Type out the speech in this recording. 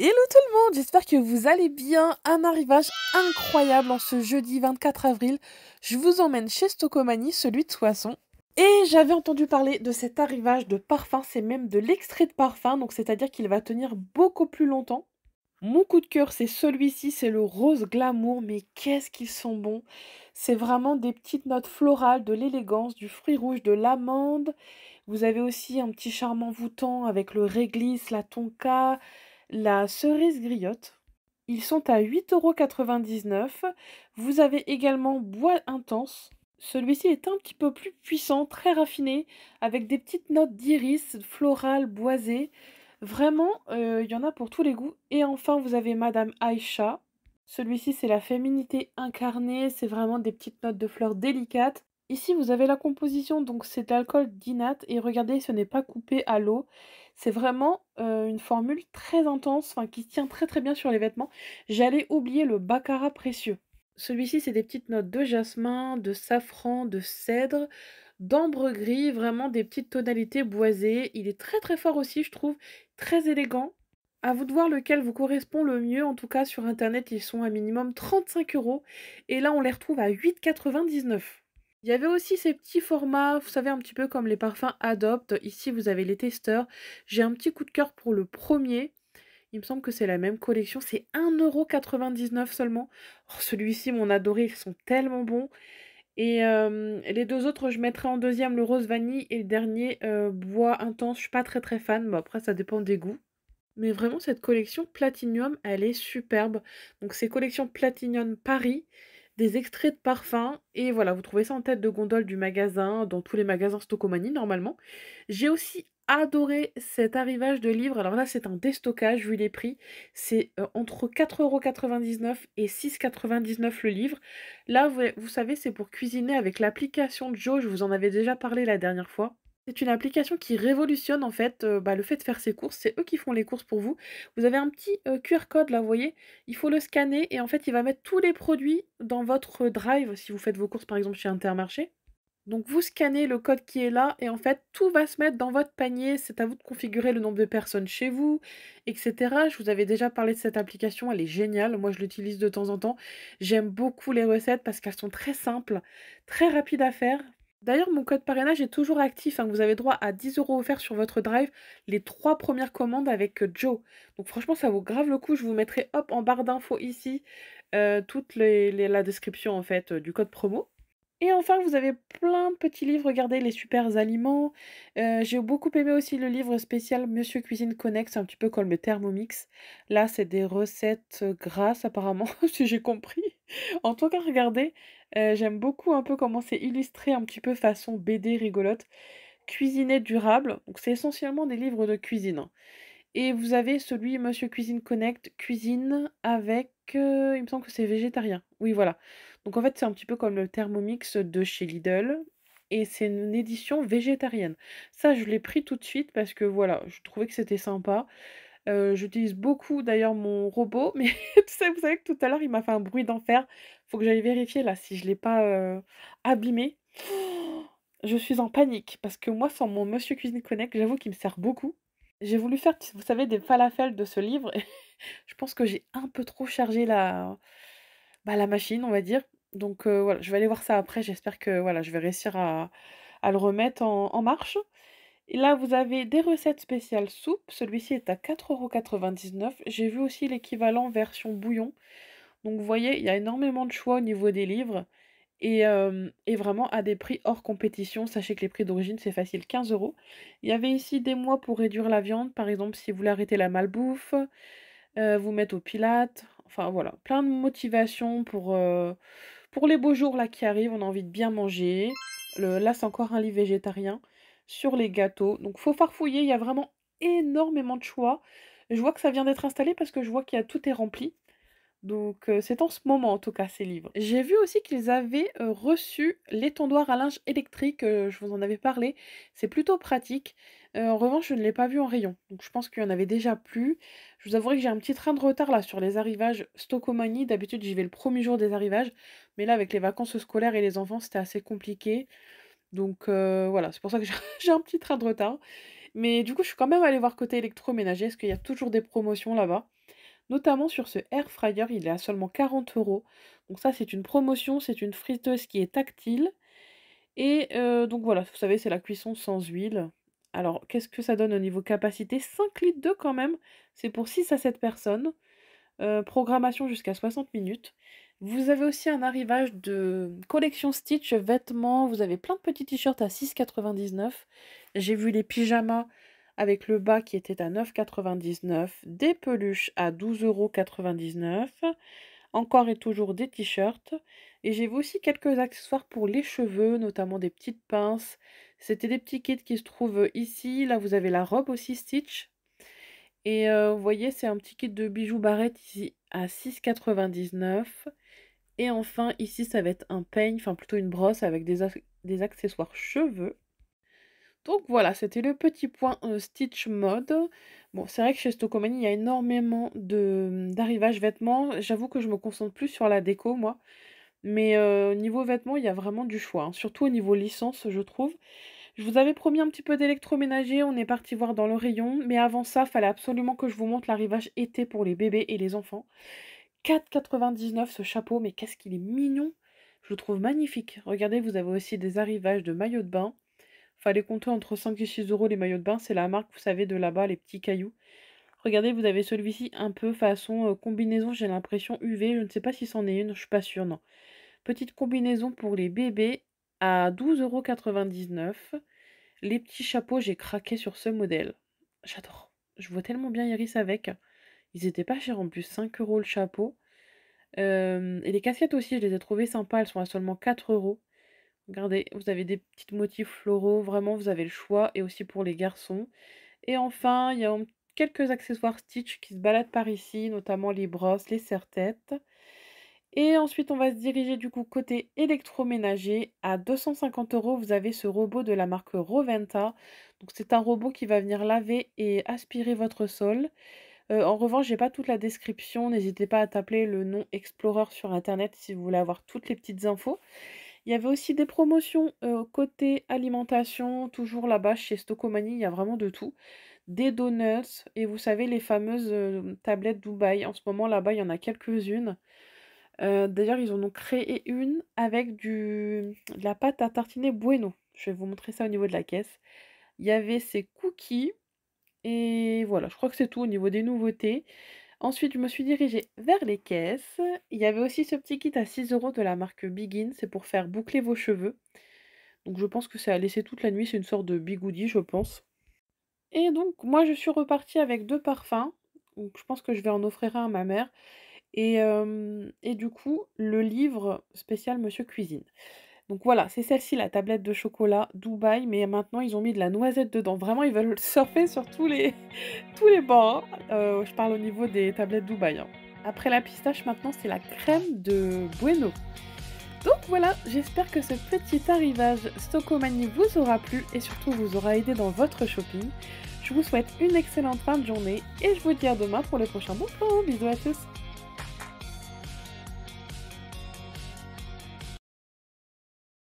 Hello tout le monde, j'espère que vous allez bien. Un arrivage incroyable en ce jeudi 24 avril. Je vous emmène chez Stocomanie, celui de Soissons. Et j'avais entendu parler de cet arrivage de parfum, c'est même de l'extrait de parfum, donc c'est-à-dire qu'il va tenir beaucoup plus longtemps. Mon coup de cœur, c'est celui-ci, c'est le rose glamour, mais qu'est-ce qu'ils sont bons! C'est vraiment des petites notes florales, de l'élégance, du fruit rouge, de l'amande. Vous avez aussi un petit charme envoûtant avec le réglisse, la tonka, la cerise griotte. Ils sont à 8,99 €. Vous avez également bois intense. Celui-ci est un petit peu plus puissant, très raffiné, avec des petites notes d'iris, florales, boisées. Vraiment, il y en a pour tous les goûts. Et enfin, vous avez Madame Aïcha. Celui-ci, c'est la féminité incarnée, c'est vraiment des petites notes de fleurs délicates. Ici, vous avez la composition, donc c'est de l'alcool dinat et regardez, ce n'est pas coupé à l'eau. C'est vraiment une formule très intense, enfin qui tient très très bien sur les vêtements. J'allais oublier le baccarat précieux. Celui-ci, c'est des petites notes de jasmin, de safran, de cèdre, d'ambre gris, vraiment des petites tonalités boisées. Il est très très fort aussi, je trouve, très élégant. À vous de voir lequel vous correspond le mieux. En tout cas, sur internet, ils sont à minimum 35 € et là, on les retrouve à 8,99 €. Il y avait aussi ces petits formats, vous savez, un petit peu comme les parfums Adopt. Ici, vous avez les testeurs. J'ai un petit coup de cœur pour le premier. Il me semble que c'est la même collection. C'est 1,99 € seulement. Oh, celui-ci, mon adoré, ils sont tellement bons. Et les deux autres, je mettrai en deuxième le rose vanille et le dernier bois intense. Je suis pas très très fan, mais après, ça dépend des goûts. Mais vraiment, cette collection Platinum, elle est superbe. Donc, c'est collection Platinum Paris, des extraits de parfums. Et voilà, vous trouvez ça en tête de gondole du magasin, dans tous les magasins Stocomanie normalement. J'ai aussi adoré cet arrivage de livres. Alors là, c'est un déstockage vu les prix. C'est entre 4,99 € et 6,99 € le livre. Là, vous savez, c'est pour cuisiner avec l'application Joe. Je vous en avais déjà parlé la dernière fois. C'est une application qui révolutionne en fait, le fait de faire ses courses. C'est eux qui font les courses pour vous. Vous avez un petit, QR code là, vous voyez? Il faut le scanner et en fait, il va mettre tous les produits dans votre drive si vous faites vos courses par exemple chez Intermarché. Donc vous scannez le code qui est là et en fait, tout va se mettre dans votre panier. C'est à vous de configurer le nombre de personnes chez vous et cetera. Je vous avais déjà parlé de cette application, elle est géniale. Moi, je l'utilise de temps en temps. J'aime beaucoup les recettes parce qu'elles sont très simples, très rapides à faire. D'ailleurs, mon code parrainage est toujours actif, hein. Vous avez droit à 10 € offerts sur votre drive les 3 premières commandes avec, Joe. Donc franchement, ça vaut grave le coup. Je vous mettrai, hop, en barre d'infos ici, toutes la description en fait, du code promo. Et enfin, vous avez plein de petits livres, regardez les super aliments. J'ai beaucoup aimé aussi le livre spécial Monsieur Cuisine Connect, c'est un petit peu comme le Thermomix. Là, c'est des recettes, grasses apparemment, si j'ai compris. En tout cas, regardez, j'aime beaucoup un peu comment c'est illustré, un petit peu façon BD rigolote. Cuisiner durable, donc c'est essentiellement des livres de cuisine, hein. Et vous avez celui Monsieur Cuisine Connect, cuisine avec, il me semble que c'est végétarien. Oui, voilà. Donc en fait, c'est un petit peu comme le Thermomix de chez Lidl et c'est une édition végétarienne. Ça, je l'ai pris tout de suite parce que voilà, je trouvais que c'était sympa. J'utilise beaucoup d'ailleurs mon robot, mais vous savez que tout à l'heure, il m'a fait un bruit d'enfer. Faut que j'aille vérifier là si je l'ai pas, abîmé. Je suis en panique parce que moi, sans mon Monsieur Cuisine Connect, j'avoue qu'il me sert beaucoup. J'ai voulu faire, vous savez, des falafels de ce livre et je pense que j'ai un peu trop chargé la machine, on va dire. Donc voilà, je vais aller voir ça après. J'espère que voilà, je vais réussir à le remettre en marche. Et là, vous avez des recettes spéciales soupe. Celui-ci est à 4,99 €. J'ai vu aussi l'équivalent version bouillon. Donc vous voyez, il y a énormément de choix au niveau des livres et vraiment à des prix hors compétition. Sachez que les prix d'origine, c'est facile 15 €. Il y avait ici des mois pour réduire la viande, par exemple, si vous voulez arrêter la malbouffe, vous mettre au pilates, enfin voilà, plein de motivations pour les beaux jours là qui arrivent, on a envie de bien manger. Là, c'est encore un livre végétarien sur les gâteaux, donc faut farfouiller, il y a vraiment énormément de choix. Je vois que ça vient d'être installé parce que je vois qu'il y a tout est rempli. Donc c'est en ce moment en tout cas ces livres. J'ai vu aussi qu'ils avaient, reçu l'étendoir à linge électrique, je vous en avais parlé. C'est plutôt pratique. En revanche, je ne l'ai pas vu en rayon, donc je pense qu'il y en avait déjà plus. Je vous avouerai que j'ai un petit train de retard là sur les arrivages Stocomanie. D'habitude, j'y vais le premier jour des arrivages, mais là avec les vacances scolaires et les enfants, c'était assez compliqué. Donc voilà, c'est pour ça que j'ai j'ai un petit train de retard. Mais du coup, je suis quand même allée voir côté électroménager, parce qu'il y a toujours des promotions là-bas. Notamment sur ce air fryer, il est à seulement 40 €. Donc ça, c'est une promotion, c'est une friteuse qui est tactile et donc voilà, vous savez, c'est la cuisson sans huile. Alors, qu'est-ce que ça donne au niveau capacité? 5 litres d'eau quand même, c'est pour 6 à 7 personnes. Programmation jusqu'à 60 minutes. Vous avez aussi un arrivage de collection Stitch vêtements, vous avez plein de petits t-shirts à 6,99 €. J'ai vu les pyjamas avec le bas qui était à 9,99 €, des peluches à 12,99 €, encore et toujours des t-shirts et j'ai vu aussi quelques accessoires pour les cheveux, notamment des petites pinces. C'était des petits kits qui se trouvent ici. Là, vous avez la robe aussi Stitch et vous voyez, c'est un petit kit de bijoux barrettes ici à 6,99 € et enfin ici, ça va être un peigne, enfin plutôt une brosse avec des accessoires cheveux. Donc voilà, c'était le petit point, Stitch mode. Bon, c'est vrai que chez Stocomanie, il y a énormément d'arrivages vêtements. J'avoue que je me concentre plus sur la déco moi, mais niveau vêtements, il y a vraiment du choix, hein, surtout au niveau licence, je trouve. Je vous avais promis un petit peu d'électroménager, on est parti voir dans le rayon, mais avant ça, fallait absolument que je vous montre l'arrivage été pour les bébés et les enfants. 4,99 € ce chapeau, mais qu'est-ce qu'il est mignon! Je le trouve magnifique. Regardez, vous avez aussi des arrivages de maillots de bain. Fallait compter entre 5 et 6 € les maillots de bain, c'est la marque, vous savez, de là-bas, les petits cailloux. Regardez, vous avez celui-ci un peu façon combinaison, j'ai l'impression UV, je ne sais pas si c'en est une, je suis pas sûre, non. Petite combinaison pour les bébés à 12,99 €. Les petits chapeaux, j'ai craqué sur ce modèle. J'adore. Je vois tellement bien Iris avec. Ils étaient pas chers en plus, 5 € le chapeau. Et les casquettes aussi, je les ai trouvées sympas, elles sont à seulement 4 €. Regardez, vous avez des petits motifs floraux, vraiment vous avez le choix et aussi pour les garçons. Et enfin, il y a quelques accessoires Stitch qui se baladent par ici, notamment les brosses, les serre-têtes. Et ensuite, on va se diriger du coup côté électroménager. À 250 €, vous avez ce robot de la marque Roventa. Donc c'est un robot qui va venir laver et aspirer votre sol. En revanche, j'ai pas toute la description, n'hésitez pas à taper le nom Explorer sur internet si vous voulez avoir toutes les petites infos. Il y avait aussi des promotions, côté alimentation, toujours là-bas chez Stocomanie, il y a vraiment de tout. Des donuts et vous savez les fameuses, tablettes Dubaï. En ce moment là-bas, il y en a quelques-unes. D'ailleurs, ils en ont créé une avec de la pâte à tartiner Bueno. Je vais vous montrer ça au niveau de la caisse. Il y avait ces cookies et voilà, je crois que c'est tout au niveau des nouveautés. Ensuite, je me suis dirigée vers les caisses. Il y avait aussi ce petit kit à 6 € de la marque Begin, c'est pour faire boucler vos cheveux. Donc je pense que c'est à laisser toute la nuit, c'est une sorte de bigoudi, je pense. Et donc moi, je suis repartie avec 2 parfums. Donc je pense que je vais en offrir un à ma mère et du coup, le livre spécial Monsieur Cuisine. Donc voilà, c'est celle-ci, la tablette de chocolat Dubaï, mais maintenant ils ont mis de la noisette dedans. Vraiment, ils veulent surfer sur tous les tous les bancs, hein. Je parle au niveau des tablettes Dubaï, hein. Après la pistache, maintenant, c'est la crème de Bueno. Donc voilà, j'espère que ce petit arrivage Stocomanie vous aura plu et surtout vous aura aidé dans votre shopping. Je vous souhaite une excellente fin de journée et je vous dis à demain pour le prochain bon plan. Bisous à tous!